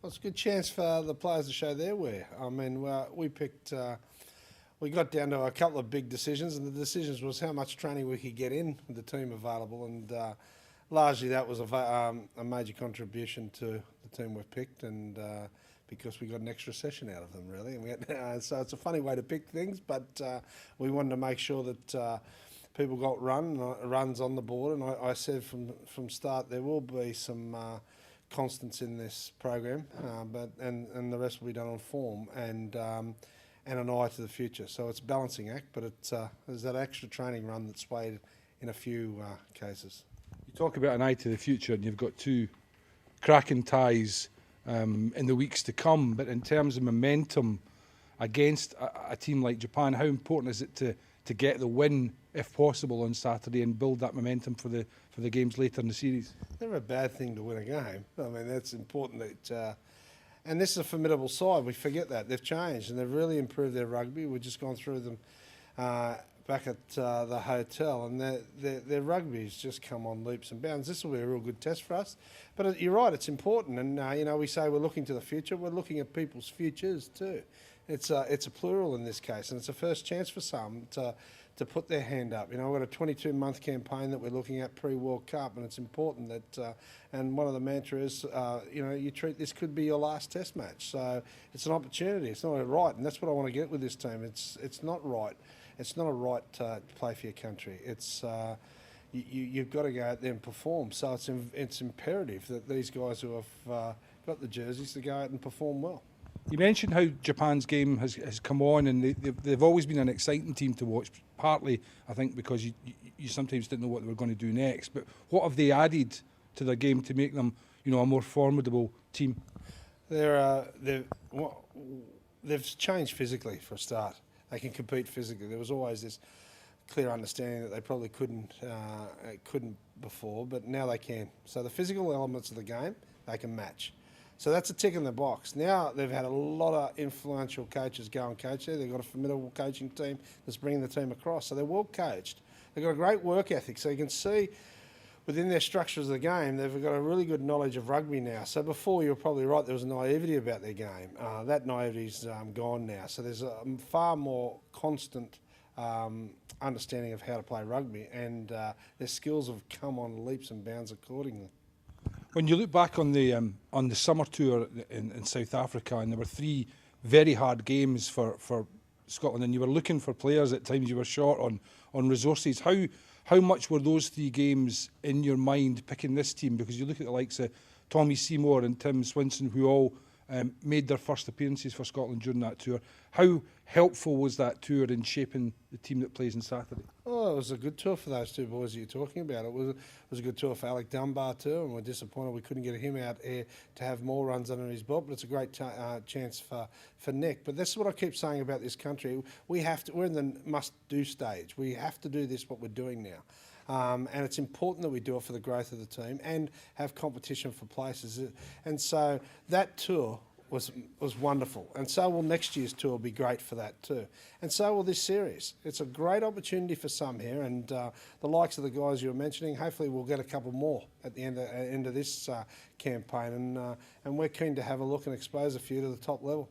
Well, it's a good chance for the players to show their wear. I mean, we picked, we got down to a couple of big decisions, and the decisions was how much training we could get in with the team available, and largely that was a major contribution to the team we've picked, and because we got an extra session out of them, really. And we had, so it's a funny way to pick things, but we wanted to make sure that people got runs on the board, and I said from start there will be some constants in this program, and the rest will be done on form and an eye to the future. So it's a balancing act, but it's there's that extra training run that's weighed in a few cases. You talk about an eye to the future, and you've got two cracking ties in the weeks to come. But in terms of momentum against a team like Japan, how important is it to get the win, if possible, on Saturday and build that momentum for the games later in the series? Never a bad thing to win a game. I mean, that's important. That, and this is a formidable side. We forget that. They've changed and they've really improved their rugby. We've just gone through them back at the hotel, and their rugby's just come on leaps and bounds. This will be a real good test for us. But you're right, it's important. And, you know, we say we're looking to the future. We're looking at people's futures too. It's a plural in this case, and it's a first chance for some to put their hand up. You know, we've got a 22-month campaign that we're looking at pre-World Cup, and it's important that, and one of the mantras, you know, you treat this could be your last test match. So it's an opportunity. It's not a right, and that's what I want to get with this team. It's not right. It's not a right to play for your country. It's you've got to go out there and perform. So it's imperative that these guys who have got the jerseys to go out and perform well. You mentioned how Japan's game has come on, and they've always been an exciting team to watch, partly, I think, because you sometimes didn't know what they were going to do next. But what have they added to their game to make them, you know, a more formidable team? They've changed physically for a start. They can compete physically. There was always this clear understanding that they probably couldn't before, but now they can. So the physical elements of the game, they can match. So that's a tick in the box. Now they've had a lot of influential coaches go and coach there. They've got a formidable coaching team that's bringing the team across. So they're well coached. They've got a great work ethic. So you can see within their structures of the game, they've got a really good knowledge of rugby now. So before, you were probably right, there was naivety about their game. That naivety's gone now. So there's a far more constant understanding of how to play rugby, and their skills have come on leaps and bounds accordingly. When you look back on the summer tour in South Africa, and there were 3 very hard games for Scotland, and you were looking for players at times, you were short on resources. How much were those 3 games in your mind picking this team? Because you look at the likes of Tommy Seymour and Tim Swinson, who all made their first appearances for Scotland during that tour. How helpful was that tour in shaping the team that plays on Saturday? Oh, it was a good tour for those 2 boys that you're talking about. It was a good tour for Alec Dunbar too, and we're disappointed we couldn't get him out here to have more runs under his belt, but it's a great chance for Nick. But this is what I keep saying about this country. We're in the must-do stage. We have to do this, what we're doing now. And it's important that we do it for the growth of the team and have competition for places. And so that tour was wonderful. And so will next year's tour be great for that too. And so will this series. It's a great opportunity for some here, and the likes of the guys you were mentioning, hopefully we'll get a couple more at the end of this campaign. And we're keen to have a look and expose a few to the top level.